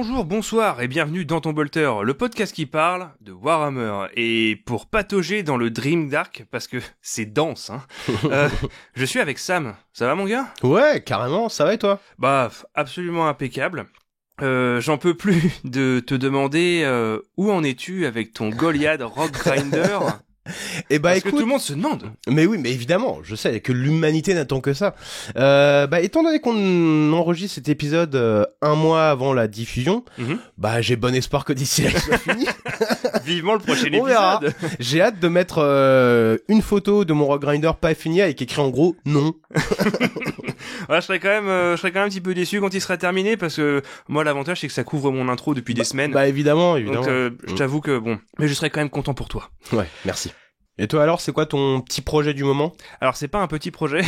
Bonjour, bonsoir et bienvenue dans ton Bolter, le podcast qui parle de Warhammer. Et pour patauger dans le Dream Dark, parce que c'est dense, je suis avec Sam. Ça va mon gars ? Ouais, carrément, ça va et toi ? Bah, absolument impeccable. J'en peux plus de te demander où en es-tu avec ton Goliath Rock Grinder. Eh bah, Parce écoute, que tout le monde se demande. Mais oui, mais évidemment, je sais que l'humanité n'attend que ça. Étant donné qu'on enregistre cet épisode un mois avant la diffusion, j'ai bon espoir que d'ici là, il soit fini. Vivement le prochain On verra. épisode. J'ai hâte de mettre une photo de mon Rock Grinder pas fini avec écrit en gros non. Ouais, je serais quand même un petit peu déçu quand il sera terminé parce que moi l'avantage c'est que ça couvre mon intro depuis des semaines. Bah évidemment. Donc je t'avoue que bon, mais je serais quand même content pour toi. Ouais, merci. Et toi alors, c'est quoi ton petit projet du moment ? Alors c'est pas un petit projet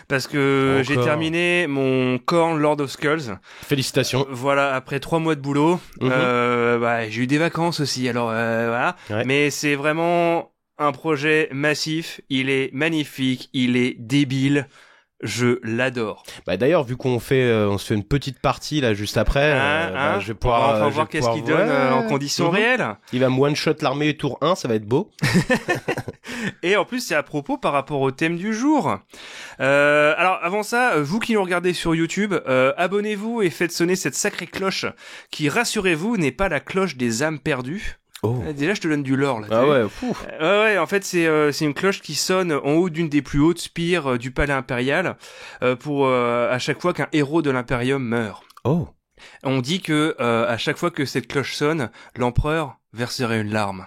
parce que j'ai terminé mon Khorne Lord of Skulls. Félicitations. Voilà, après 3 mois de boulot, j'ai eu des vacances aussi. Alors voilà, Ouais. mais c'est vraiment un projet massif. Il est magnifique, il est débile. Je l'adore. Bah d'ailleurs, vu qu'on se fait une petite partie là juste après, je vais pouvoir on va voir qu'est-ce qu'il donne en conditions réelles. Il va me one-shot l'armée tour 1, ça va être beau. Et en plus, c'est à propos par rapport au thème du jour. Alors avant ça, vous qui nous regardez sur YouTube, abonnez-vous et faites sonner cette sacrée cloche qui, rassurez-vous, n'est pas la cloche des âmes perdues. Oh. Déjà, je te donne du lore là. Ah ouais, fou. Ouais, en fait, c'est une cloche qui sonne en haut d'une des plus hautes spires du palais impérial pour à chaque fois qu'un héros de l'impérium meurt. Oh. On dit que à chaque fois que cette cloche sonne, l'empereur verserait une larme.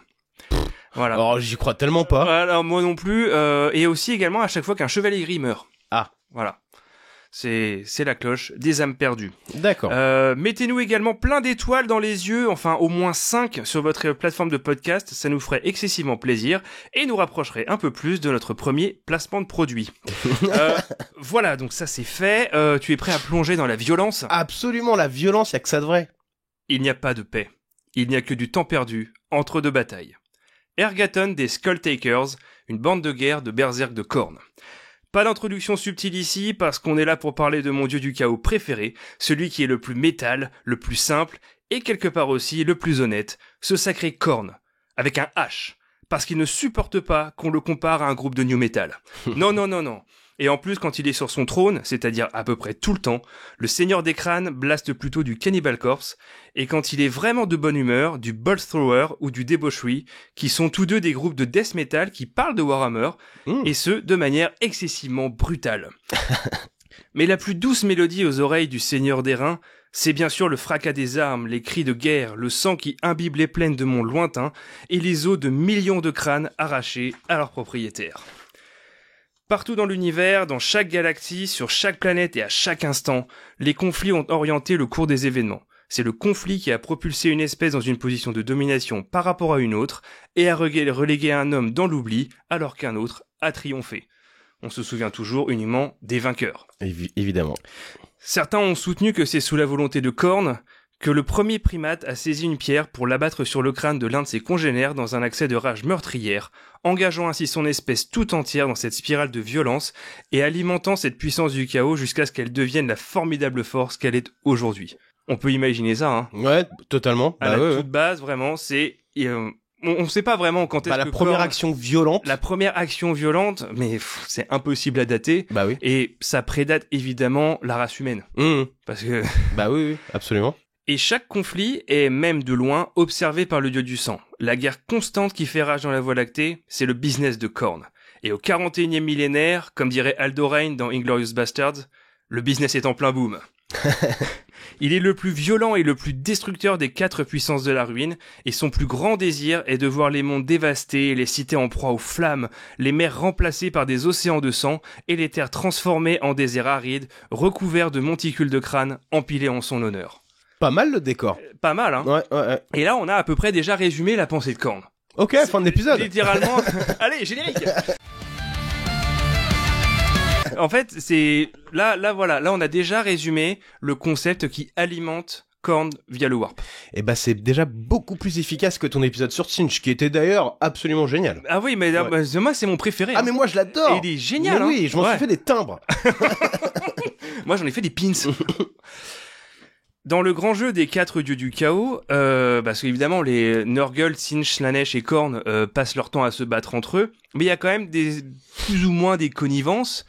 Voilà. Alors, j'y crois tellement pas. Alors moi non plus. Et aussi également à chaque fois qu'un chevalier gris meurt. Ah. Voilà. C'est la cloche des âmes perdues. D'accord. Mettez-nous également plein d'étoiles dans les yeux, enfin au moins 5 sur votre plateforme de podcast, ça nous ferait excessivement plaisir et nous rapprocherait un peu plus de notre premier placement de produit. Voilà, donc ça c'est fait. Tu es prêt à plonger dans la violence ? Absolument, la violence, y a que ça de vrai. Il n'y a pas de paix. Il n'y a que du temps perdu entre deux batailles. Ergaton des Skulltakers, une bande de guerre de berserk de Khorne. Pas d'introduction subtile ici, parce qu'on est là pour parler de mon dieu du chaos préféré, celui qui est le plus métal, le plus simple, et quelque part aussi le plus honnête, ce sacré Khorne, avec un H, parce qu'il ne supporte pas qu'on le compare à un groupe de new metal. Non. Et en plus, quand il est sur son trône, c'est-à-dire à peu près tout le temps, le seigneur des crânes blaste plutôt du Cannibal Corpse, et quand il est vraiment de bonne humeur, du Bolt Thrower ou du Debauchery, qui sont tous deux des groupes de death metal qui parlent de Warhammer, et ce, de manière excessivement brutale. Mais la plus douce mélodie aux oreilles du seigneur des reins, c'est bien sûr le fracas des armes, les cris de guerre, le sang qui imbibe les plaines de monts lointains, et les os de millions de crânes arrachés à leurs propriétaires. Partout dans l'univers, dans chaque galaxie, sur chaque planète et à chaque instant, les conflits ont orienté le cours des événements. C'est le conflit qui a propulsé une espèce dans une position de domination par rapport à une autre et a relégué un homme dans l'oubli alors qu'un autre a triomphé. On se souvient toujours uniquement des vainqueurs. Évidemment. Certains ont soutenu que c'est sous la volonté de Khorne que le premier primate a saisi une pierre pour l'abattre sur le crâne de l'un de ses congénères dans un accès de rage meurtrière, engageant ainsi son espèce tout entière dans cette spirale de violence et alimentant cette puissance du chaos jusqu'à ce qu'elle devienne la formidable force qu'elle est aujourd'hui. On peut imaginer ça, hein. Ouais, totalement. À la toute base, vraiment, c'est... on sait pas vraiment quand est-ce que la première Khorne... action violente. La première action violente, mais c'est impossible à dater. Bah oui. Et ça prédate évidemment la race humaine. Parce que... Bah oui, absolument. Et chaque conflit est, même de loin, observé par le dieu du sang. La guerre constante qui fait rage dans la Voie lactée, c'est le business de Khorne. Et au 41e millénaire, comme dirait Aldorain dans Inglourious Basterds, le business est en plein boom. Il est le plus violent et le plus destructeur des 4 puissances de la ruine, et son plus grand désir est de voir les mondes dévastés, les cités en proie aux flammes, les mers remplacées par des océans de sang, et les terres transformées en déserts arides, recouverts de monticules de crânes empilés en son honneur. Pas mal le décor. Pas mal, hein. Ouais. Et là, on a à peu près déjà résumé la pensée de Khorne. Ok, fin de l'épisode. Littéralement. Allez, générique. En fait, c'est là, voilà. Là, on a déjà résumé le concept qui alimente Khorne via le warp. Et bah c'est déjà beaucoup plus efficace que ton épisode sur Tzeentch, qui était d'ailleurs absolument génial. Ah oui, mais moi, c'est mon préféré. Ah mais moi je l'adore. Et il est génial. Mais oui, je m'en suis fait des timbres. Moi, j'en ai fait des pins. Dans le grand jeu des 4 dieux du chaos, parce qu'évidemment les Nurgle, Tzeentch, Slaanesh et Khorne passent leur temps à se battre entre eux, mais il y a quand même plus ou moins des connivences,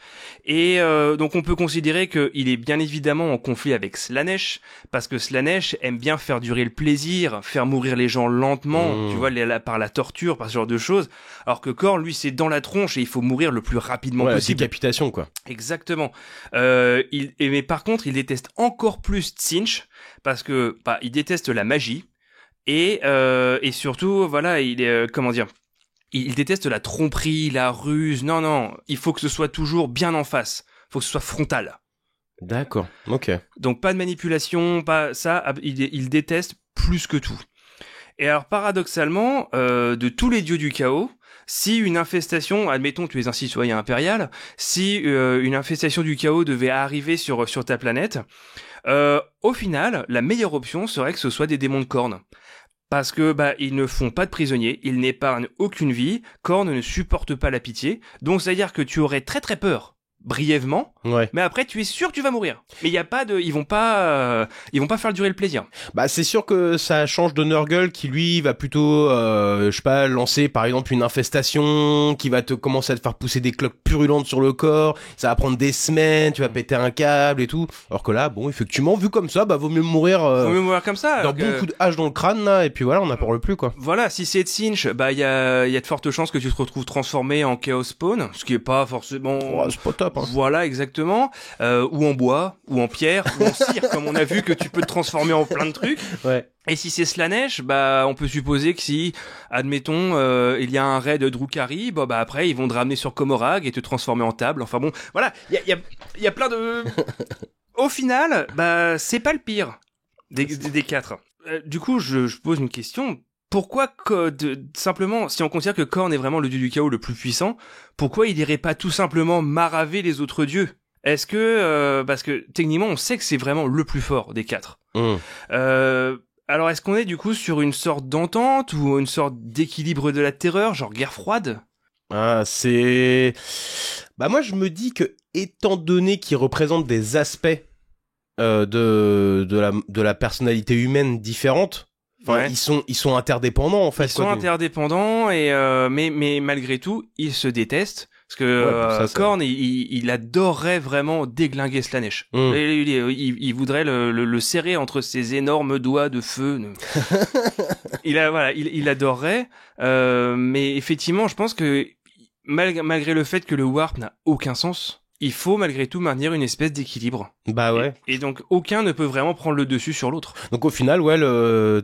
et donc on peut considérer qu'il est bien évidemment en conflit avec Slaanesh, parce que Slaanesh aime bien faire durer le plaisir, faire mourir les gens lentement, tu vois, par la torture, par ce genre de choses, alors que Khorne, lui, c'est dans la tronche et il faut mourir le plus rapidement possible. Décapitation, quoi. Exactement. Mais par contre, il déteste encore plus Tzeentch, parce que il déteste la magie et surtout voilà, il est il déteste la tromperie, la ruse. Non, il faut que ce soit toujours bien en face. Il faut que ce soit frontal. D'accord. OK. Donc pas de manipulation, pas ça, il déteste plus que tout. Et alors paradoxalement, de tous les dieux du chaos, si une infestation, admettons tu es un citoyen impérial, si une infestation du chaos devait arriver sur ta planète, au final, la meilleure option serait que ce soit des démons de Khorne. Parce que ils ne font pas de prisonniers, ils n'épargnent aucune vie, Khorne ne supporte pas la pitié, donc c'est-à-dire que tu aurais très très peur, brièvement, mais après tu es sûr que tu vas mourir. Mais il y a pas de, ils vont pas faire durer le plaisir. C'est sûr que ça change de Nurgle qui lui va plutôt lancer par exemple une infestation qui va te commencer à te faire pousser des cloques purulentes sur le corps, ça va prendre des semaines, tu vas péter un câble et tout. Alors que là bon, effectivement, vu comme ça, vaut mieux mourir comme ça, d'un bon coup de hache dans le crâne là, et puis voilà, on n'en parle plus quoi. Voilà, si c'est Tzeentch, il y a de fortes chances que tu te retrouves transformé en Chaos Spawn, ce qui est pas forcément c'est pas top. Voilà, exactement. Ou en bois, ou en pierre, ou en cire, comme on a vu que tu peux te transformer en plein de trucs. Ouais. Et si c'est Slaanesh, on peut supposer que si, admettons, il y a un raid de Drukhari, après ils vont te ramener sur Komorrag et te transformer en table. Enfin bon, voilà, il y a plein de. Au final, c'est pas le pire des 4. Du coup, je pose une question. Pourquoi simplement, si on considère que Khorne est vraiment le dieu du chaos le plus puissant, pourquoi il irait pas tout simplement maraver les autres dieux? Est-ce que parce que techniquement on sait que c'est vraiment le plus fort des 4. Alors est-ce qu'on est du coup sur une sorte d'entente ou une sorte d'équilibre de la terreur, genre guerre froide? Moi je me dis que étant donné qu'il représente des aspects de la personnalité humaine différente. Enfin, ils sont interdépendants en fait. Ils sont interdépendants et mais malgré tout ils se détestent parce que Khorne il adorerait vraiment déglinguer Slaanesh. Il voudrait le serrer entre ses énormes doigts de feu. il adorerait mais effectivement je pense que malgré le fait que le warp n'a aucun sens, il faut malgré tout maintenir une espèce d'équilibre. Et donc aucun ne peut vraiment prendre le dessus sur l'autre. Donc au final,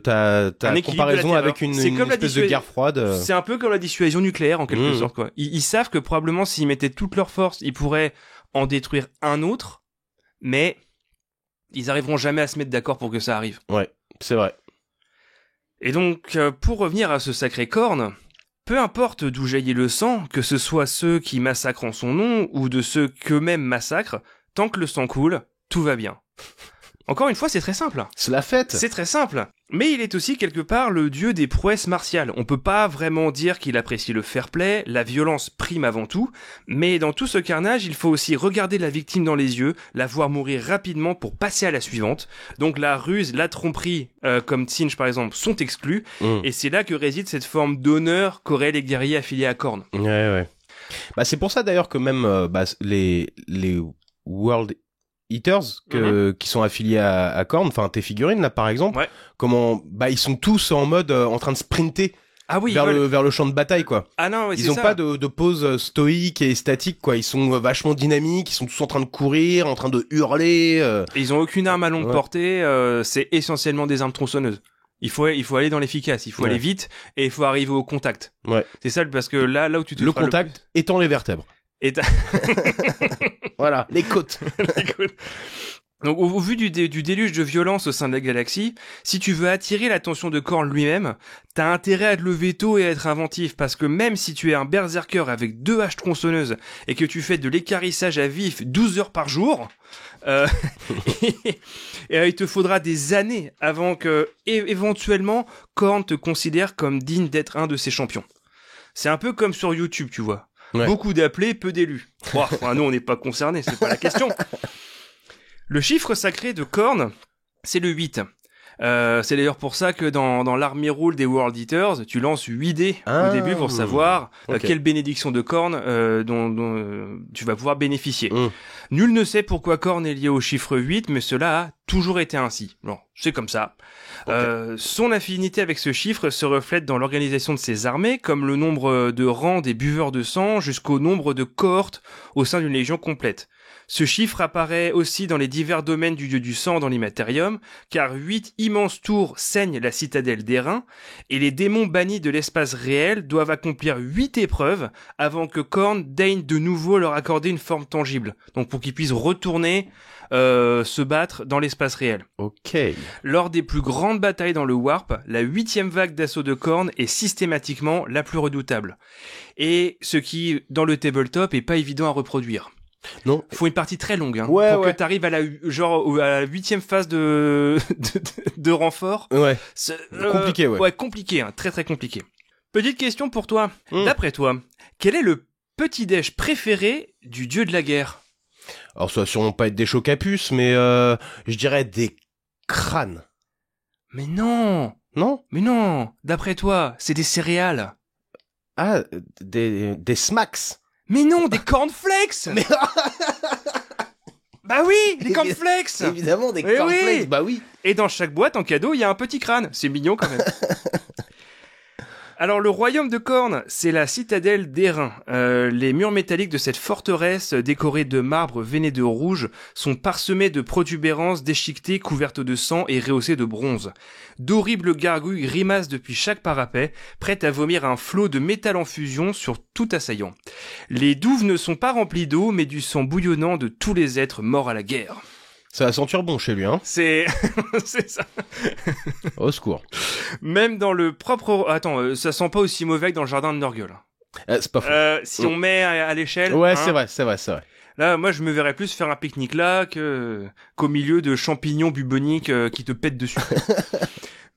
t'as une comparaison avec une espèce de guerre froide. C'est un peu comme la dissuasion nucléaire en quelque sorte quoi. Ils savent que probablement s'ils mettaient toute leur force, ils pourraient en détruire un autre, mais ils arriveront jamais à se mettre d'accord pour que ça arrive. Ouais, c'est vrai. Et donc pour revenir à ce sacré Khorne, peu importe d'où jaillit le sang, que ce soit ceux qui massacrent en son nom ou de ceux qu'eux-mêmes massacrent, tant que le sang coule, tout va bien. Encore une fois, c'est très simple. C'est la fête. C'est très simple. Mais il est aussi quelque part le dieu des prouesses martiales. On peut pas vraiment dire qu'il apprécie le fair play, la violence prime avant tout, mais dans tout ce carnage, il faut aussi regarder la victime dans les yeux, la voir mourir rapidement pour passer à la suivante. Donc la ruse, la tromperie, comme Tzeentch par exemple, sont exclus, et c'est là que réside cette forme d'honneur qu'auraient les guerriers affiliés à Khorne. Ouais. C'est pour ça d'ailleurs que même les World Eaters qui sont affiliés à Khorne, enfin tes figurines là par exemple, ils sont tous en mode en train de sprinter vers le champ de bataille quoi. Ils ont pas de pause stoïque et statique quoi, ils sont vachement dynamiques, ils sont tous en train de courir, en train de hurler. Ils ont aucune arme à longue portée, c'est essentiellement des armes tronçonneuses. Il faut aller dans l'efficace, il faut aller vite et il faut arriver au contact. C'est ça parce que là où tu te contact étant les vertèbres. Voilà, les côtes. Donc au vu du déluge de violence au sein de la galaxie, si tu veux attirer l'attention de Khorne lui-même, t'as intérêt à te lever tôt et à être inventif, parce que même si tu es un berserker avec 2 haches tronçonneuses et que tu fais de l'équarrissage à vif 12 heures par jour, il te faudra des années avant que éventuellement Khorne te considère comme digne d'être un de ses champions. C'est un peu comme sur YouTube, tu vois. Beaucoup d'appelés, peu d'élus. Nous on n'est pas concernés, c'est pas la question. Le chiffre sacré de Khorne, c'est le 8. C'est d'ailleurs pour ça que dans l'army rule des World Eaters, tu lances 8 dés au début pour savoir quelle bénédiction de Khorne dont tu vas pouvoir bénéficier. Nul ne sait pourquoi Khorne est lié au chiffre 8, mais cela a toujours été ainsi. Bon, c'est comme ça. Son affinité avec ce chiffre se reflète dans l'organisation de ses armées, comme le nombre de rangs des buveurs de sang jusqu'au nombre de cohortes au sein d'une légion complète. Ce chiffre apparaît aussi dans les divers domaines du dieu du sang dans l'Immaterium, car 8 immenses tours saignent la citadelle d'Airain, et les démons bannis de l'espace réel doivent accomplir 8 épreuves avant que Khorne daigne de nouveau leur accorder une forme tangible, donc pour qu'ils puissent retourner se battre dans l'espace réel. Ok. Lors des plus grandes batailles dans le Warp, la 8e vague d'assaut de Khorne est systématiquement la plus redoutable. Et ce qui, dans le tabletop, est pas évident à reproduire. Non. Faut une partie très longue, pour que t'arrives à la 8e phase de renfort. Ouais. Compliqué, ouais. Ouais, compliqué, très très compliqué. Petite question pour toi. D'après toi, quel est le petit-déj préféré du dieu de la guerre? Alors ça va sûrement pas être des chocapus, mais je dirais des crânes. Mais non. Non? Mais non. D'après toi, c'est des céréales. Ah, des smacks. Mais non, des cornflakes. Mais bah oui, des cornflakes. Évidemment, des cornflakes, oui. Bah oui. Et dans chaque boîte, en cadeau, il y a un petit crâne. C'est mignon quand même. Alors, le royaume de Khorne, c'est la citadelle d'Airain. Les murs métalliques de cette forteresse, décorés de marbre veiné de rouge, sont parsemés de protubérances déchiquetées couvertes de sang et rehaussées de bronze. D'horribles gargouilles grimacent depuis chaque parapet, prêtes à vomir un flot de métal en fusion sur tout assaillant. Les douves ne sont pas remplies d'eau, mais du sang bouillonnant de tous les êtres morts à la guerre. Ça va sentir bon chez lui, hein. C'est ça. Au secours. Même dans le propre... Attends, ça sent pas aussi mauvais que dans le jardin de Nurgle. C'est pas faux. Si on met à l'échelle... Ouais, hein, c'est vrai. Là, moi, je me verrais plus faire un pique-nique là qu'au milieu de champignons buboniques qui te pètent dessus.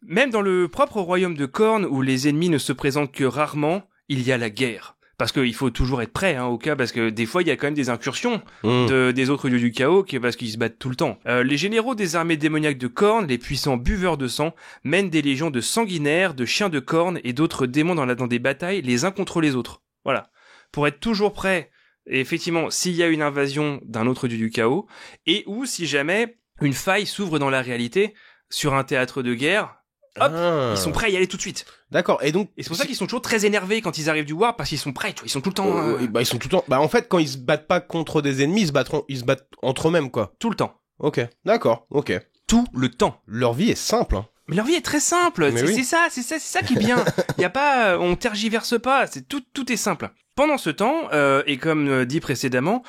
Même dans le propre royaume de Khorne, où les ennemis ne se présentent que rarement, il y a la guerre. Parce qu'il faut toujours être prêt au cas, parce que des fois il y a quand même des incursions des autres dieux du chaos parce qu'ils se battent tout le temps. Les généraux des armées démoniaques de Khorne, les puissants buveurs de sang, mènent des légions de sanguinaires, de chiens de Khorne et d'autres démons dans des batailles les uns contre les autres. Voilà. Pour être toujours prêt, et effectivement, s'il y a une invasion d'un autre dieu du chaos, et ou si jamais une faille s'ouvre dans la réalité sur un théâtre de guerre, hop, ils sont prêts à y aller tout de suite. D'accord. Et donc, et c'est pour ça qu'ils sont toujours très énervés quand ils arrivent du Warp, parce qu'ils sont prêts, tu vois, ils sont tout le temps. Ils sont tout le temps. Bah en fait, quand ils se battent pas contre des ennemis, ils se battent entre eux-mêmes, quoi. Tout le temps. Ok. D'accord. Ok. Tout le temps. Leur vie est simple. Hein. Mais leur vie est très simple. C'est ça qui est bien. Il y a pas, on tergiverse pas. C'est tout est simple. Pendant ce temps, et comme dit précédemment,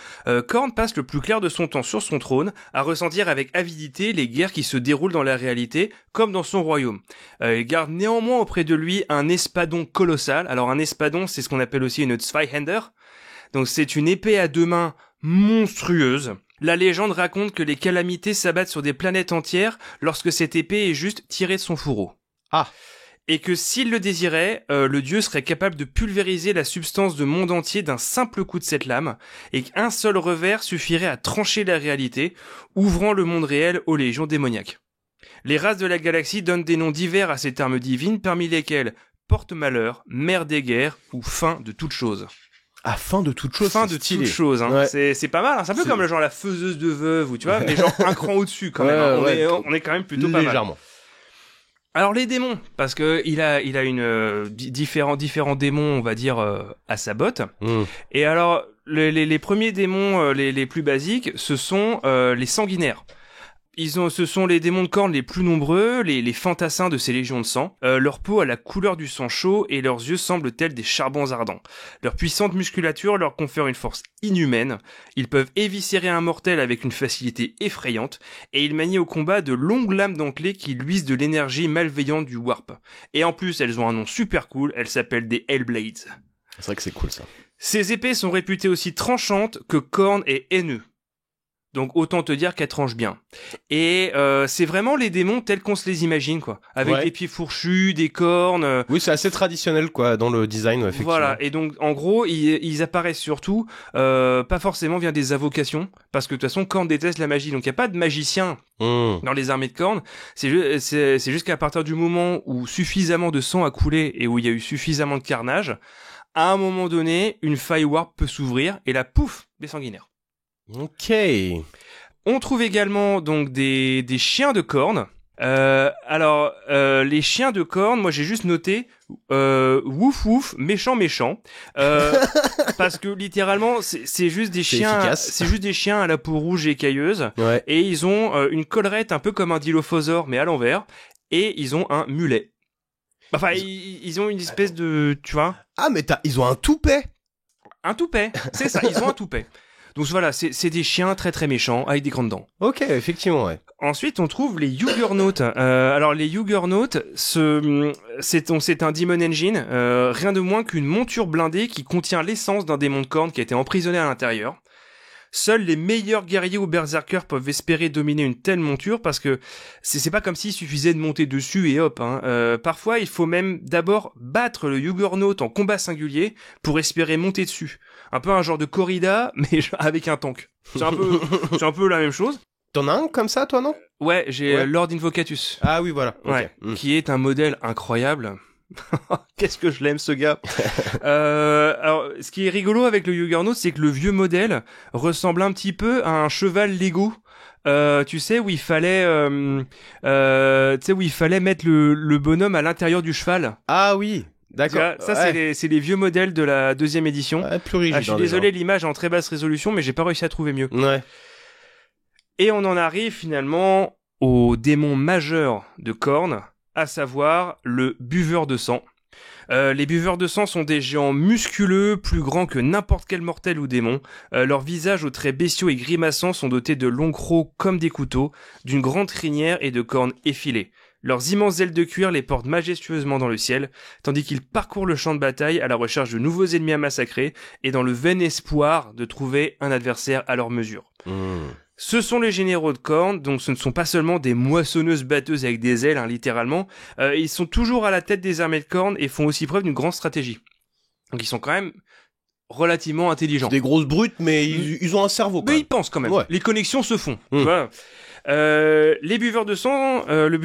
Khorne passe le plus clair de son temps sur son trône, à ressentir avec avidité les guerres qui se déroulent dans la réalité, comme dans son royaume. Il garde néanmoins auprès de lui un espadon colossal. Alors un espadon, c'est ce qu'on appelle aussi une Zweihander. Donc c'est une épée à deux mains monstrueuse. La légende raconte que les calamités s'abattent sur des planètes entières lorsque cette épée est juste tirée de son fourreau. Ah. Et que s'il le désirait, le dieu serait capable de pulvériser la substance du monde entier d'un simple coup de cette lame, et qu'un seul revers suffirait à trancher la réalité, ouvrant le monde réel aux légions démoniaques. Les races de la galaxie donnent des noms divers à ces termes divines, parmi lesquels porte-malheur, mère des guerres ou fin de toute chose. Ah, fin de toute chose. Fin de toute chose, hein. Ouais. C'est pas mal, hein. C'est un peu comme le genre la faiseuse de veuve, ou tu vois, mais genre un cran au-dessus quand même. Hein. On est quand même plutôt pas mal. Légèrement. Alors les démons, parce que il a une différents démons, on va dire à sa botte. Et alors les premiers démons les plus basiques, ce sont les sanguinaires. Ce sont les démons de Khorne les plus nombreux, les fantassins de ces légions de sang. Leur peau a la couleur du sang chaud et leurs yeux semblent tels des charbons ardents. Leur puissante musculature leur confère une force inhumaine. Ils peuvent éviscérer un mortel avec une facilité effrayante et ils manient au combat de longues lames dentelées qui luisent de l'énergie malveillante du Warp. Et en plus, elles ont un nom super cool, elles s'appellent des Hellblades. C'est vrai que c'est cool ça. Ces épées sont réputées aussi tranchantes que Khorne est haineux. Donc autant te dire qu'elle tranche bien. Et c'est vraiment les démons tels qu'on se les imagine, quoi. Avec des pieds fourchus, des cornes. Oui, c'est assez traditionnel, quoi, dans le design, effectivement. Voilà. Et donc en gros, ils apparaissent surtout pas forcément via des invocations, parce que de toute façon, Khorne déteste la magie. Donc il y a pas de magicien dans les armées de Khorne. C'est juste qu'à partir du moment où suffisamment de sang a coulé et où il y a eu suffisamment de carnage, à un moment donné, une faille warp peut s'ouvrir et là, pouf, des sanguinaires. Ok. On trouve également donc des chiens de Khorne. Les chiens de Khorne, moi j'ai juste noté wouf wouf, méchant méchant, parce que littéralement c'est juste des chiens, efficace. C'est juste des chiens à la peau rouge et écailleuse, et ils ont une collerette un peu comme un dilophosaure mais à l'envers, et ils ont un mulet. Enfin, ils ont une espèce de, tu vois. Ah, mais ils ont un toupet. Un toupet, c'est ça, ils ont un toupet. Donc voilà, c'est des chiens très très méchants avec des grandes dents. Ok, effectivement, ouais. Ensuite, on trouve les Juggernaut. Alors les Juggernaut, c'est un Demon Engine, rien de moins qu'une monture blindée qui contient l'essence d'un démon de Khorne qui a été emprisonné à l'intérieur. Seuls les meilleurs guerriers ou berserkers peuvent espérer dominer une telle monture parce que c'est pas comme s'il suffisait de monter dessus et hop. Parfois, il faut même d'abord battre le Juggernaut en combat singulier pour espérer monter dessus. Un peu un genre de corrida, mais avec un tank. C'est un peu la même chose. T'en as un comme ça, toi, non? Ouais, j'ai Lord Invocatus. Ah oui, voilà. Ouais, qui est un modèle incroyable. Qu'est-ce que je l'aime, ce gars. Alors, ce qui est rigolo avec le Juggernaut, c'est que le vieux modèle ressemble un petit peu à un cheval Lego. Tu sais, où il fallait mettre le bonhomme à l'intérieur du cheval. Ah oui. D'accord. Ça, c'est les vieux modèles de la 2e édition. Ouais, plus rigide. Je suis désolé, l'image est en très basse résolution, mais j'ai pas réussi à trouver mieux. Ouais. Et on en arrive finalement au démon majeur de Khorne, à savoir le buveur de sang. Les buveurs de sang sont des géants musculeux, plus grands que n'importe quel mortel ou démon. Leurs visages aux traits bestiaux et grimaçants sont dotés de longs crocs comme des couteaux, d'une grande crinière et de cornes effilées. Leurs immenses ailes de cuir les portent majestueusement dans le ciel, tandis qu'ils parcourent le champ de bataille à la recherche de nouveaux ennemis à massacrer et dans le vain espoir de trouver un adversaire à leur mesure. Ce sont les généraux de Khorne, donc ce ne sont pas seulement des moissonneuses batteuses avec des ailes, littéralement. Ils sont toujours à la tête des armées de Khorne et font aussi preuve d'une grande stratégie. Donc ils sont quand même relativement intelligents. Des grosses brutes, mais ils ont un cerveau quand mais même. Ils pensent quand même. Ouais. Les connexions se font. Voilà. Les buveurs de sang, les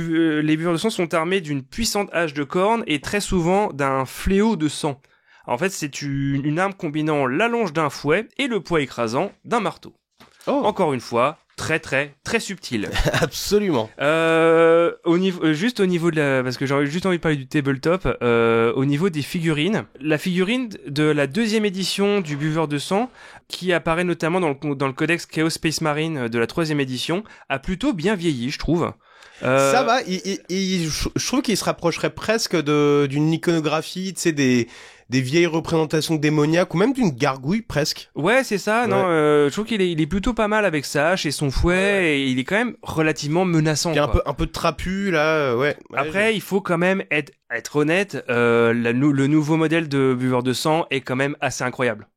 buveurs de sang sont armés d'une puissante hache de Khorne et très souvent d'un fléau de sang. En fait, c'est une arme combinant l'allonge d'un fouet et le poids écrasant d'un marteau. Encore une fois, très très très subtil. Absolument. Juste au niveau parce que j'aurais juste envie de parler du tabletop, au niveau des figurines, la figurine de la 2e édition du buveur de sang, qui apparaît notamment dans le codex Chaos Space Marine de la 3e édition, a plutôt bien vieilli, je trouve. Ça va, je trouve qu'il se rapprocherait presque d'une iconographie, tu sais, des vieilles représentations démoniaques, ou même d'une gargouille presque. Ouais, c'est ça. Ouais. Non, je trouve qu'il est plutôt pas mal avec sa hache et son fouet, et il est quand même relativement menaçant. Il y a un peu de trapu là, ouais. Après, il faut quand même être honnête. Le nouveau modèle de buveur de sang est quand même assez incroyable.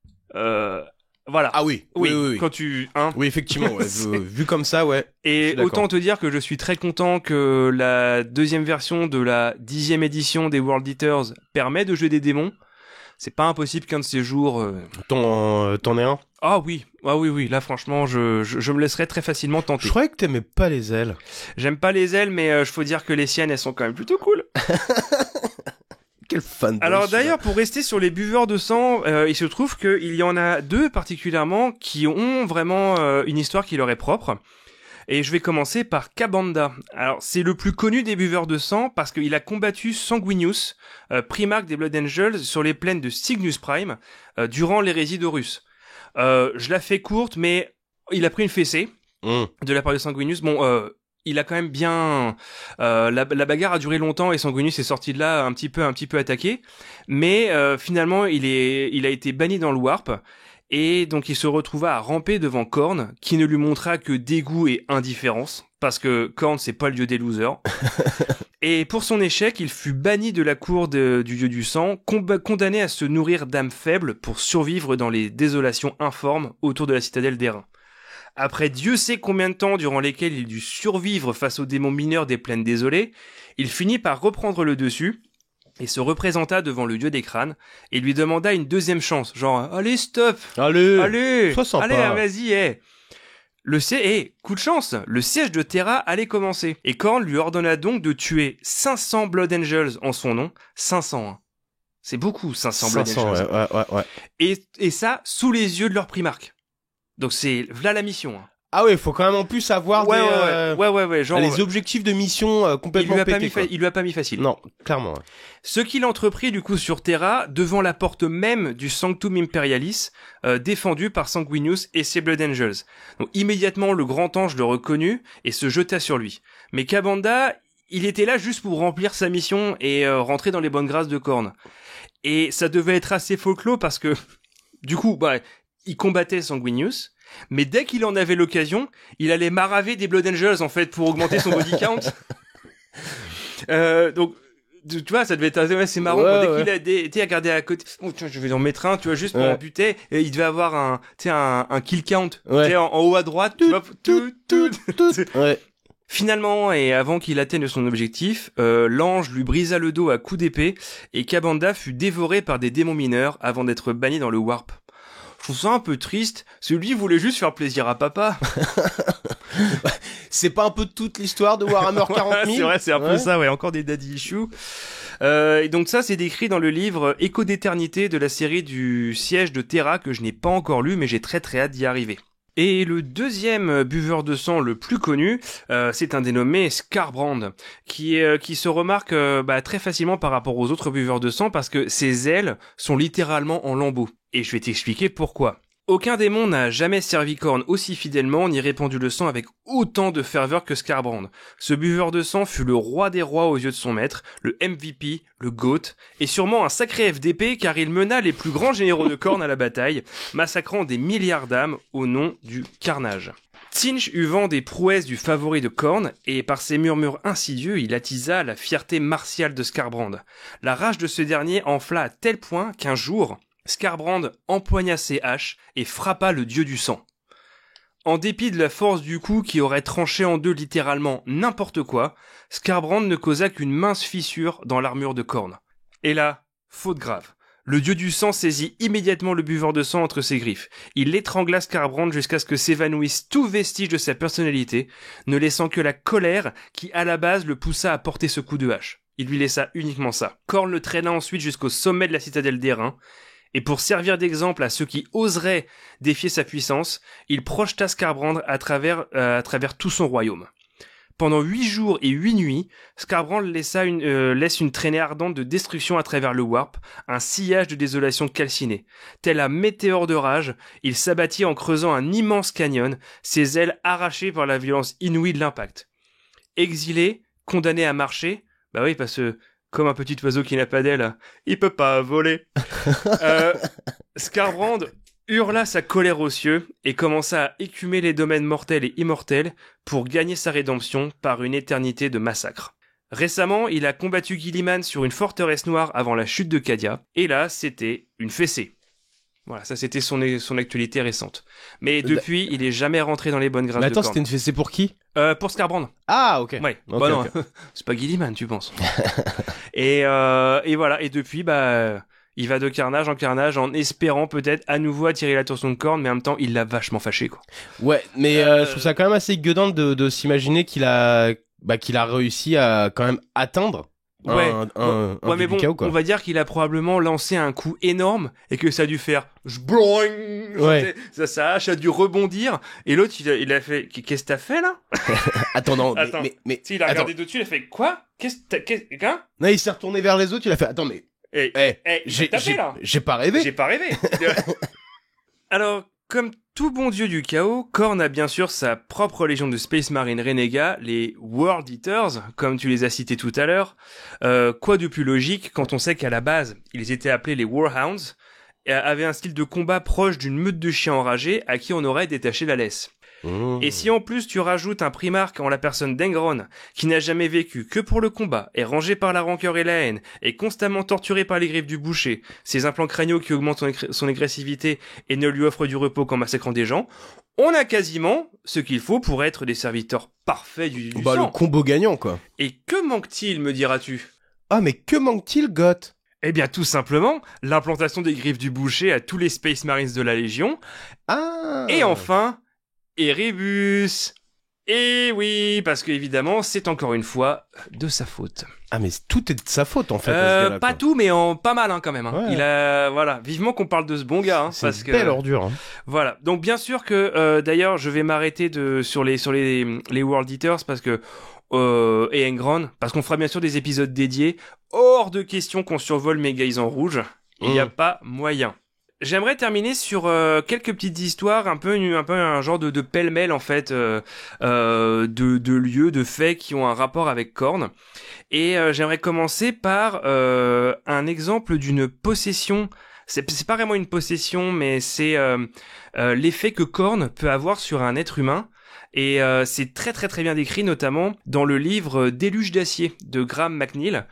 Voilà. Ah oui. Oui. Quand tu, Oui, effectivement, ouais. Vu comme ça, ouais. Et autant te dire que je suis très content que la 2e version de la 10e édition des World Eaters permet de jouer des démons. C'est pas impossible qu'un de ces jours... T'en es un? Ah oui. Là, franchement, je me laisserais très facilement tenter. Je croyais que t'aimais pas les ailes. J'aime pas les ailes, mais faut dire que les siennes, elles sont quand même plutôt cool. Quel fan. Alors d'ailleurs, pour rester sur les buveurs de sang, il se trouve qu'il y en a 2 particulièrement qui ont vraiment une histoire qui leur est propre. Et je vais commencer par Kabanda. Alors, c'est le plus connu des buveurs de sang parce qu'il a combattu Sanguinius, primarque des Blood Angels, sur les plaines de Cygnus Prime, durant l'hérésie d'Horus. Je la fais courte, mais il a pris une fessée de la part de Sanguinius. Bon, il a quand même bien... la bagarre a duré longtemps et Sanguinius est sorti de là un petit peu attaqué. Mais finalement, il a été banni dans le Warp. Et donc il se retrouva à ramper devant Khorne, qui ne lui montra que dégoût et indifférence, parce que Khorne c'est pas le dieu des losers. Et pour son échec, il fut banni de la cour du dieu du sang, condamné à se nourrir d'âmes faibles pour survivre dans les désolations informes autour de la citadelle d'Airain. Après Dieu sait combien de temps durant lesquels il dut survivre face aux démons mineurs des plaines désolées, il finit par reprendre le dessus et se représenta devant le dieu des crânes et lui demanda une deuxième chance, genre allez stop, allez, sois sympa. allez vas-y, coup de chance, le siège de Terra allait commencer et Korn lui ordonna donc de tuer 500 Blood Angels en son nom, 500. Hein. C'est beaucoup 500 Blood Angels. Ouais. Et ça sous les yeux de leur primarque. Donc c'est voilà la mission. Hein. Ah ouais, faut quand même en plus avoir ouais, genre les objectifs de mission complètement pétés. Il lui a pas mis facile. Non, clairement. Ouais. Ce qu'il entreprit du coup sur Terra, devant la porte même du Sanctum Imperialis, défendu par Sanguinius et ses Blood Angels. Donc immédiatement le grand ange le reconnut et se jeta sur lui. Mais Ka'Bandha, il était là juste pour remplir sa mission et rentrer dans les bonnes grâces de Khorne. Et ça devait être assez folklore parce que du coup, il combattait Sanguinius. Mais dès qu'il en avait l'occasion, il allait maraver des Blood Angels en fait pour augmenter son body count. Donc tu vois, ça devait être assez marrant. Dès qu'il a été à garder à côté, tiens, je vais en mettre un, tu vois, juste pour en buter. Et il devait avoir un kill count, en haut à droite, tu vois, tout. Finalement, et avant qu'il atteigne son objectif, l'ange lui brisa le dos à coups d'épée et Ka'Bandha fut dévoré par des démons mineurs avant d'être banni dans le warp. Je trouve ça un peu triste. Celui voulait juste faire plaisir à papa. C'est pas un peu toute l'histoire de Warhammer 40 000 C'est vrai, c'est un peu ça, encore des daddy issues. Et donc ça, c'est décrit dans le livre Écho d'éternité de la série du siège de Terra que je n'ai pas encore lu, mais j'ai très très hâte d'y arriver. Et le deuxième buveur de sang le plus connu, c'est un dénommé Skarbrand, qui se remarque très facilement par rapport aux autres buveurs de sang parce que ses ailes sont littéralement en lambeaux. Et je vais t'expliquer pourquoi. Aucun démon n'a jamais servi Khorne aussi fidèlement ni répandu le sang avec autant de ferveur que Skarbrand. Ce buveur de sang fut le roi des rois aux yeux de son maître, le MVP, le GOAT, et sûrement un sacré FDP car il mena les plus grands généraux de Khorne à la bataille, massacrant des milliards d'âmes au nom du carnage. Tzeentch eut vent des prouesses du favori de Khorne, et par ses murmures insidieux, il attisa la fierté martiale de Skarbrand. La rage de ce dernier enfla à tel point qu'un jour, Skarbrand empoigna ses haches et frappa le dieu du sang. En dépit de la force du coup qui aurait tranché en deux littéralement n'importe quoi, Skarbrand ne causa qu'une mince fissure dans l'armure de Khorne. Et là, faute grave. Le dieu du sang saisit immédiatement le buveur de sang entre ses griffes. Il étrangla Skarbrand jusqu'à ce que s'évanouisse tout vestige de sa personnalité, ne laissant que la colère qui à la base le poussa à porter ce coup de hache. Il lui laissa uniquement ça. Khorne le traîna ensuite jusqu'au sommet de la citadelle d'Airain, et pour servir d'exemple à ceux qui oseraient défier sa puissance, il projeta Skarbrand à travers tout son royaume. Pendant 8 jours et 8 nuits, Skarbrand laisse une traînée ardente de destruction à travers le warp, un sillage de désolation calcinée. Tel un météore de rage, il s'abattit en creusant un immense canyon, ses ailes arrachées par la violence inouïe de l'impact. Exilé, condamné à marcher, parce que comme un petit oiseau qui n'a pas d'aile, il peut pas voler. Skarbrand hurla sa colère aux cieux et commença à écumer les domaines mortels et immortels pour gagner sa rédemption par une éternité de massacre. Récemment, il a combattu Guilliman sur une forteresse noire avant la chute de Cadia, et là, c'était une fessée. Voilà, ça c'était son actualité récente. Mais depuis, il est jamais rentré dans les bonnes grâces de Khorne. Mais attends, c'était une fessée pour qui ? Pour Skarbrand. Ah, ok. Ouais. Okay, non, okay. C'est pas Guilliman, tu penses. et voilà. Et depuis, il va de carnage en carnage en espérant peut-être à nouveau attirer l'attention de Khorne, mais en même temps, il l'a vachement fâché, quoi. Ouais, mais je trouve ça quand même assez gueudant de s'imaginer qu'il a réussi à quand même atteindre mais bon, chaos, quoi. On va dire qu'il a probablement lancé un coup énorme et que ça a dû faire ouais. Sa hache a dû rebondir et l'autre il a fait qu'est-ce que t'as fait là? Attends, non, mais il a regardé dessus, il a fait quoi? Hein? Non, il s'est retourné vers les autres, il a fait attends mais j'ai pas rêvé. J'ai pas rêvé. Alors, comme tout bon dieu du chaos, Khorne a bien sûr sa propre légion de Space Marine renégats, les World Eaters, comme tu les as cités tout à l'heure. Quoi de plus logique quand on sait qu'à la base, ils étaient appelés les Warhounds, et avaient un style de combat proche d'une meute de chiens enragés à qui on aurait détaché la laisse. Et si en plus tu rajoutes un primarque en la personne d'Engron, qui n'a jamais vécu que pour le combat, est rangé par la rancœur et la haine, est constamment torturé par les griffes du boucher, ses implants crâniaux qui augmentent son agressivité et ne lui offrent du repos qu'en massacrant des gens, On a quasiment ce qu'il faut pour être des serviteurs parfaits du Bah, sang. le combo gagnant, quoi. Et que manque-t-il, me diras-tu? Ah, mais que manque-t-il, Goth? Eh bien, tout simplement, l'implantation des griffes du boucher à tous les Space Marines de la Légion. Ah. Et enfin, Erebus. Et oui, parce que évidemment, c'est encore une fois de sa faute. Ah, mais tout est de sa faute, en fait. à ce gars-là, Pas quoi. tout, mais pas mal quand même. Ouais. Il a, voilà, vivement qu'on parle de ce bon gars. C'est parce une que belle ordure. Hein. voilà. Donc bien sûr que d'ailleurs, je vais m'arrêter sur les World Eaters parce que et Engron, parce qu'on fera bien sûr des épisodes dédiés. Hors de question qu'on survole Mégaïs en rouge. Il n'y a pas moyen. J'aimerais terminer sur quelques petites histoires, un peu un genre de pêle-mêle en fait, de lieux, de faits qui ont un rapport avec Khorne. Et j'aimerais commencer par un exemple d'une possession. C'est pas vraiment une possession, mais c'est l'effet que Khorne peut avoir sur un être humain. Et c'est très très très bien décrit, notamment dans le livre Déluge d'acier de Graham McNeill,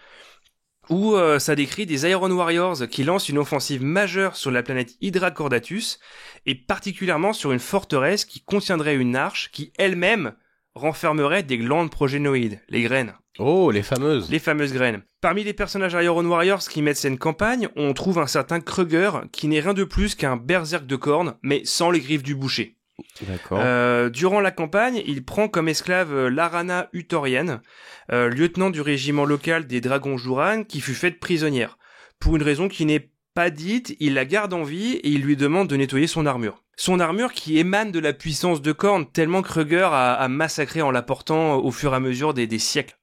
où ça décrit des Iron Warriors qui lancent une offensive majeure sur la planète Hydra Cordatus, et particulièrement sur une forteresse qui contiendrait une arche qui elle-même renfermerait des glandes progénoïdes, les graines. Oh, les fameuses. Les fameuses graines. Parmi les personnages Iron Warriors qui mettent cette campagne, on trouve un certain Kruger, qui n'est rien de plus qu'un berserk de Khorne, mais sans les griffes du boucher. D'accord. Durant la campagne, il prend comme esclave Larana Utorienne, lieutenant du régiment local des Dragons Juran, qui fut faite prisonnière. Pour une raison qui n'est pas dite, il la garde en vie et il lui demande de nettoyer son armure. Son armure qui émane de la puissance de Khorne, tellement Kruger a massacré en l'apportant au fur et à mesure des siècles.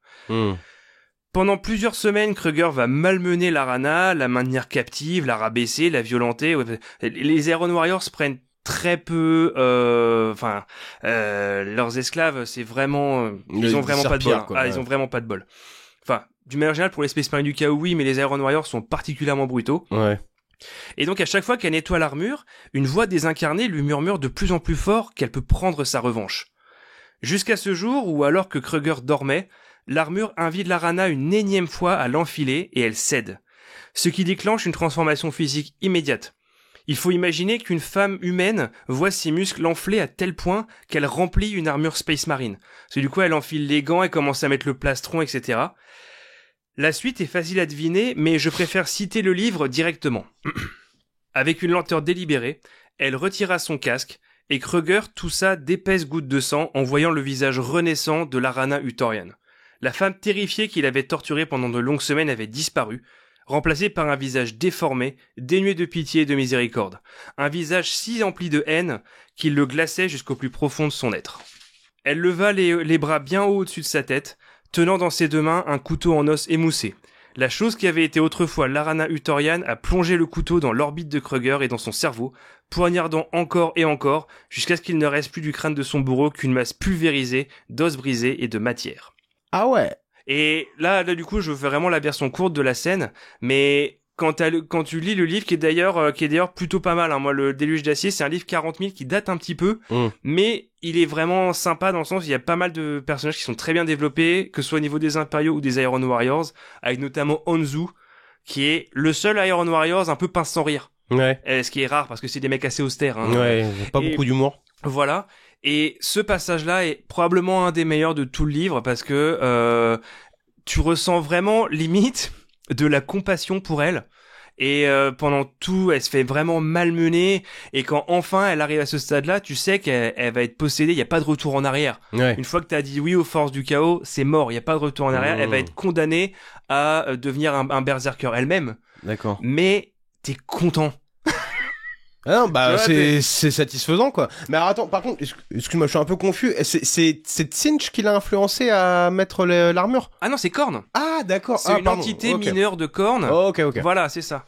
Pendant plusieurs semaines, Kruger va malmener Larana, la maintenir captive, la rabaisser, la violenter. Les Iron Warriors prennent très peu, leurs esclaves, c'est vraiment, ils ont vraiment pas de bol. Ils ont vraiment pas de bol. Enfin, d'une manière générale, pour les Space Marines du chaos, oui, mais les Iron Warriors sont particulièrement brutaux. Ouais. Et donc, à chaque fois qu'elle nettoie l'armure, une voix désincarnée lui murmure de plus en plus fort qu'elle peut prendre sa revanche. Jusqu'à ce jour où, alors que Kruger dormait, l'armure invite Larana une énième fois à l'enfiler et elle cède. Ce qui déclenche une transformation physique immédiate. Il faut imaginer qu'une femme humaine voit ses muscles enfler à tel point qu'elle remplit une armure Space Marine. Parce que du coup, elle enfile les gants, elle commence à mettre le plastron, etc. La suite est facile à deviner, mais je préfère citer le livre directement. Avec une lenteur délibérée, elle retira son casque, et Kruger toussa d'épaisses gouttes de sang en voyant le visage renaissant de Larana Utorian. La femme terrifiée qu'il avait torturée pendant de longues semaines avait disparu, remplacé par un visage déformé, dénué de pitié et de miséricorde. Un visage si empli de haine qu'il le glaçait jusqu'au plus profond de son être. Elle leva les bras bien haut au-dessus de sa tête, tenant dans ses deux mains un couteau en os émoussé. La chose qui avait été autrefois Larana Utorian a plongé le couteau dans l'orbite de Kruger et dans son cerveau, poignardant encore et encore, jusqu'à ce qu'il ne reste plus du crâne de son bourreau qu'une masse pulvérisée, d'os brisés et de matière. Ah ouais. Et là, du coup, je fais vraiment la version courte de la scène, mais quand tu lis le livre, qui est d'ailleurs plutôt pas mal, hein. Moi, le Déluge d'acier, c'est un livre 40 000 qui date un petit peu, mais il est vraiment sympa dans le sens où il y a pas mal de personnages qui sont très bien développés, que ce soit au niveau des Impériaux ou des Iron Warriors, avec notamment Onzu, qui est le seul Iron Warriors un peu pince sans rire. Ouais. Ce qui est rare parce que c'est des mecs assez austères. Hein. Ouais, pas beaucoup d'humour. Voilà. Et ce passage-là est probablement un des meilleurs de tout le livre parce que tu ressens vraiment limite de la compassion pour elle. Et pendant tout, elle se fait vraiment malmener. Et quand enfin elle arrive à ce stade-là, tu sais qu'elle va être possédée. Il y a pas de retour en arrière. Ouais. Une fois que t'as dit oui aux forces du chaos, c'est mort. Il y a pas de retour en arrière. Elle va être condamnée à devenir un berserker elle-même. D'accord. Mais t'es content. Ah non, bah c'est satisfaisant quoi. Mais alors attends, par contre, excuse-moi, je suis un peu confus. C'est Tzeentch qui l'a influencé à mettre l'armure? Ah non, c'est Khorne. Ah d'accord. C'est une entité mineure de Khorne. Oh, ok. Voilà, c'est ça.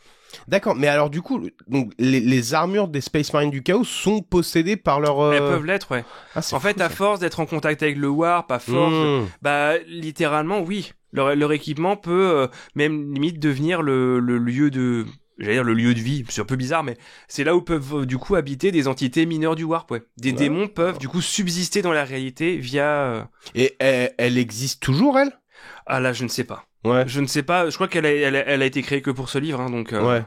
D'accord, mais alors du coup, donc les armures des Space Marines du Chaos sont possédées par leur... Elles peuvent l'être, ouais. Ah, en fait, à force d'être en contact avec le Warp, à force, bah littéralement, oui. Leur équipement peut même limite devenir le lieu de... J'allais dire le lieu de vie, c'est un peu bizarre, mais c'est là où peuvent du coup habiter des entités mineures du Warp, ouais. Des démons peuvent du coup subsister dans la réalité via... Et elle existe toujours, elle? Ah là, je ne sais pas. Ouais. Je ne sais pas, je crois qu'elle a été créée que pour ce livre, hein, donc... Ouais.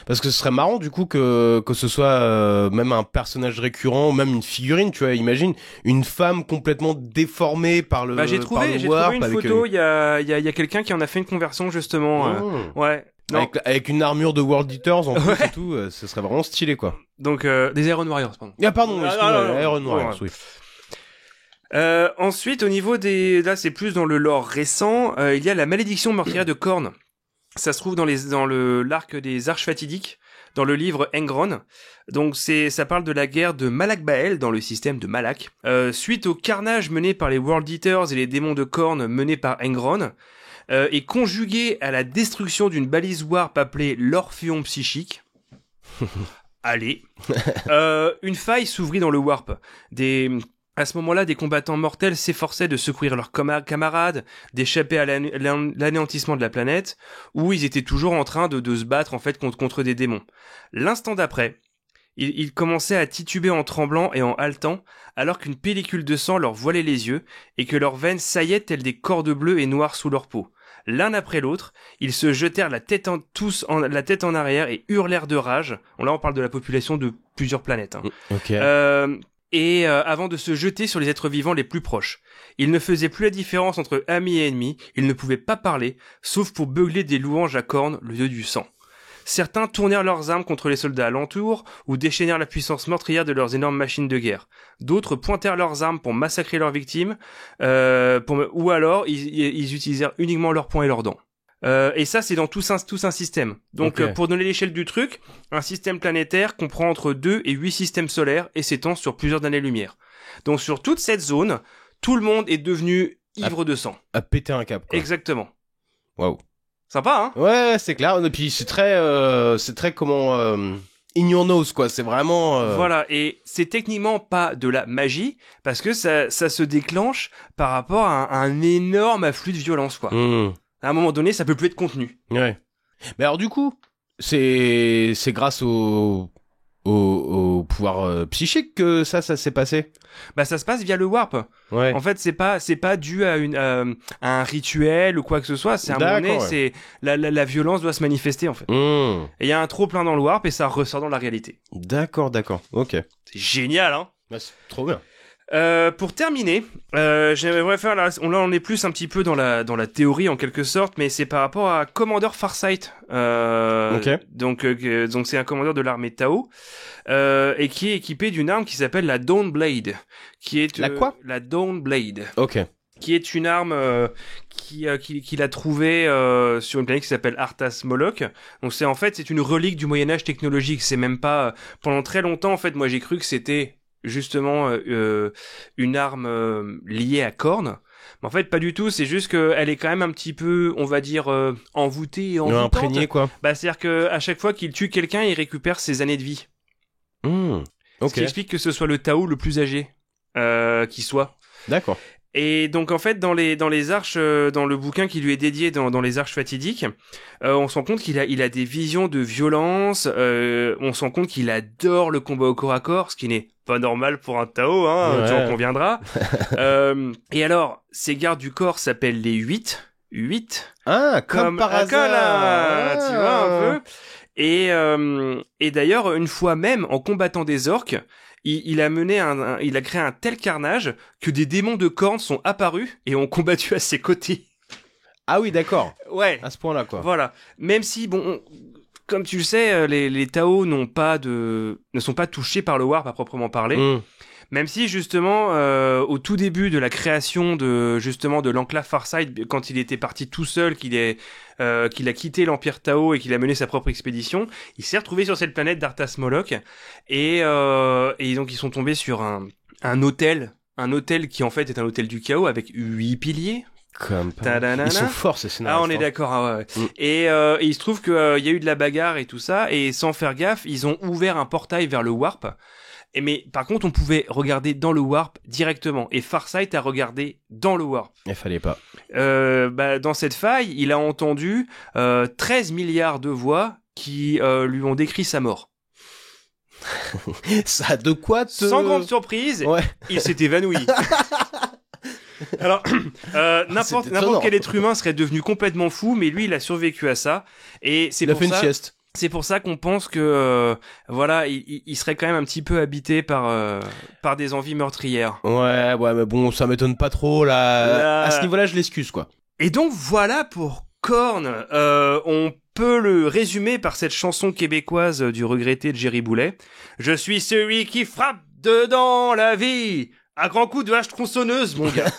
Parce que ce serait marrant du coup que ce soit même un personnage récurrent, même une figurine, tu vois, imagine une femme complètement déformée par le j'ai trouvé une photo, il y a quelqu'un qui en a fait une conversion justement. Ouais. Non. Avec une armure de World Eaters en plus et tout, ce serait vraiment stylé quoi. Donc des Iron Warriors, pardon. Ah pardon, Iron Warriors, oui. Ensuite, au niveau là c'est plus dans le lore récent, il y a la malédiction meurtrière de Khorne. Ça se trouve dans l'arc des Arches Fatidiques, dans le livre Engron. Donc ça parle de la guerre de Malak Bael dans le système de Malak. Suite au carnage mené par les World Eaters et les démons de Khorne menés par Engron, et conjugué à la destruction d'une balise warp appelée l'Orphéon psychique. Allez. Une faille s'ouvrit dans le warp. À ce moment-là, des combattants mortels s'efforçaient de secourir leurs camarades, d'échapper à l'anéantissement de la planète, où ils étaient toujours en train de se battre en fait contre des démons. L'instant d'après, ils commençaient à tituber en tremblant et en haletant, alors qu'une pellicule de sang leur voilait les yeux et que leurs veines saillaient telles des cordes bleues et noires sous leur peau. L'un après l'autre, ils se jetèrent la tête en arrière et hurlèrent de rage. Là, on parle de la population de plusieurs planètes. Okay. Avant de se jeter sur les êtres vivants les plus proches. Ils ne faisaient plus la différence entre amis et ennemis, ils ne pouvaient pas parler, sauf pour beugler des louanges à Khorne, le dieu du sang. Certains tournèrent leurs armes contre les soldats alentours, ou déchaînèrent la puissance meurtrière de leurs énormes machines de guerre. D'autres pointèrent leurs armes pour massacrer leurs victimes, ou alors ils utilisèrent uniquement leurs poings et leurs dents. Et ça, c'est dans tout un système. Donc, pour donner l'échelle du truc, un système planétaire comprend entre 2 et 8 systèmes solaires et s'étend sur plusieurs années-lumière. Donc, sur toute cette zone, tout le monde est devenu ivre de sang. À péter un câble, quoi. Exactement. Waouh. Sympa, hein? Ouais, c'est clair. Et puis, c'est très comment, in your nose, quoi. C'est vraiment, Voilà. Et c'est techniquement pas de la magie, parce que ça se déclenche par rapport à un énorme afflux de violence, quoi. À un moment donné, ça peut plus être contenu. Ouais. Mais alors du coup, c'est grâce au pouvoir psychique que ça s'est passé. Bah ça se passe via le warp. Ouais. En fait, c'est pas dû à un rituel ou quoi que ce soit. C'est à un moment donné, c'est la violence doit se manifester en fait. Et il y a un trop plein dans le warp et ça ressort dans la réalité. D'accord. Ok. C'est génial, hein. Bah, c'est trop bien. Pour terminer, j'aimerais faire là on est plus un petit peu dans la théorie en quelque sorte, mais c'est par rapport à Commander Farsight. Donc c'est un commandeur de l'armée Tau et qui est équipé d'une arme qui s'appelle la Dawnblade, qui est la quoi? La Dawnblade. OK. Qui est une arme qu'il a trouvée sur une planète qui s'appelle Arthas Moloch. Donc c'est une relique du Moyen-Âge technologique, c'est même pas pendant très longtemps en fait, moi j'ai cru que c'était justement une arme liée à Khorne. Mais en fait, pas du tout, c'est juste qu'elle est quand même un petit peu, on va dire, envoûtée et envoûtante. Imprégnée, quoi. Bah, c'est-à-dire qu'à chaque fois qu'il tue quelqu'un, il récupère ses années de vie. Okay. Ce qui explique que ce soit le Tau le plus âgé qui soit. D'accord. Et donc en fait dans les arches, dans le bouquin qui lui est dédié dans les arches fatidiques, on se rend compte qu'il a des visions de violence, on se rend compte qu'il adore le combat au corps à corps, ce qui n'est pas normal pour un Tao, hein, tu en conviendras. Et alors ces gardes du corps s'appellent les 8. Comme par hasard. Tu vois un peu. Et d'ailleurs une fois même en combattant des orques, il a créé un tel carnage que des démons de Khorne sont apparus et ont combattu à ses côtés. Ah oui, d'accord. Ouais. À ce point-là, quoi. Voilà. Même si, comme tu le sais, les Tao ne sont pas touchés par le warp à proprement parler. Même si, justement, au tout début de la création de l'enclave Farsight, quand il était parti tout seul, qu'il a quitté l'Empire Tao et qu'il a mené sa propre expédition, il s'est retrouvé sur cette planète d'Arthas Moloch et donc ils sont tombés sur un hôtel qui en fait est un hôtel du chaos avec 8 piliers. Ils sont forts ces scénaristes. Ah, on est d'accord. Ah, ouais. Et il se trouve qu'il y a eu de la bagarre et tout ça, et sans faire gaffe, ils ont ouvert un portail vers le warp. Mais par contre, on pouvait regarder dans le warp directement. Et Farsight a regardé dans le warp. Il fallait pas. Dans cette faille, il a entendu 13 milliards de voix qui lui ont décrit sa mort. Ça a de quoi te... Sans grande surprise, il s'est évanoui. Alors, n'importe quel être humain serait devenu complètement fou, mais lui, il a survécu à ça. Et c'est il a fait une sieste. C'est pour ça qu'on pense que voilà, il serait quand même un petit peu habité par des envies meurtrières. Ouais, mais bon, ça m'étonne pas trop là. À ce niveau-là, je l'excuse quoi. Et donc voilà pour Korn. On peut le résumer par cette chanson québécoise du regretté Jerry Boulet. Je suis celui qui frappe dedans la vie à grands coups de hache tronçonneuse, mon gars.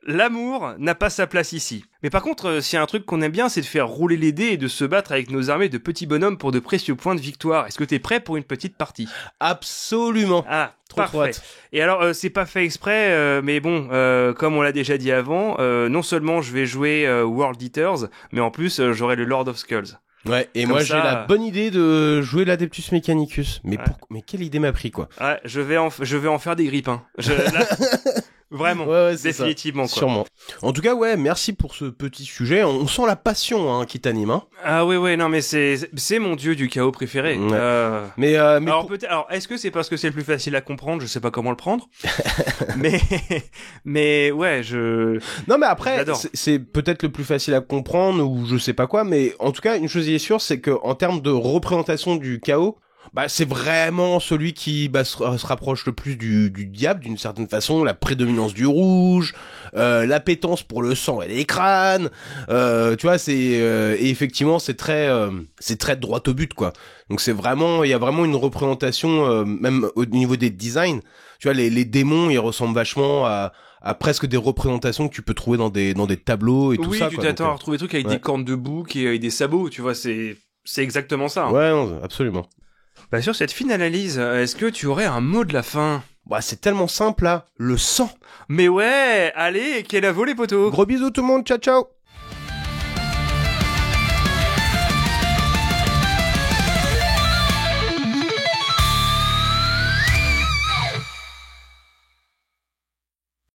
L'amour n'a pas sa place ici. Mais par contre, s'il y a un truc qu'on aime bien, c'est de faire rouler les dés et de se battre avec nos armées de petits bonhommes pour de précieux points de victoire. Est-ce que t'es prêt pour une petite partie ? Absolument. Ah, trop parfait. Et alors, c'est pas fait exprès, mais bon, comme on l'a déjà dit avant, non seulement je vais jouer World Eaters, mais en plus, j'aurai le Lord of Skulls. Ouais, et comme moi j'ai la bonne idée de jouer l'Adeptus Mechanicus. Mais mais quelle idée m'a pris quoi. Ouais, je vais en faire des grippins. Vraiment, définitivement quoi. Sûrement. En tout cas, ouais, merci pour ce petit sujet. On sent la passion qui t'anime. Hein. Ah oui, non mais c'est mon dieu du chaos préféré. Ouais. Mais alors peut-être, est-ce que c'est parce que c'est le plus facile à comprendre, je sais pas comment le prendre. mais ouais, Non mais après c'est peut-être le plus facile à comprendre ou je sais pas quoi, mais en tout cas une chose est sûre, c'est que en termes de représentation du chaos, c'est vraiment celui qui se rapproche le plus du diable d'une certaine façon, la prédominance du rouge, l'appétence pour le sang et les crânes, tu vois, et effectivement c'est très droit au but quoi. Donc il y a vraiment une représentation même au niveau des designs, tu vois, les démons ils ressemblent vachement à presque des représentations que tu peux trouver dans des tableaux et tout ça. Oui, tu t'attends à retrouver des trucs avec des cornes de bouc et des sabots, tu vois, c'est exactement ça. Hein. Ouais, non, absolument. Sur cette fine analyse, est-ce que tu aurais un mot de la fin ? C'est tellement simple là, le sang. Mais ouais, allez, qu'elle a volé poteau. Gros bisous tout le monde, ciao ciao.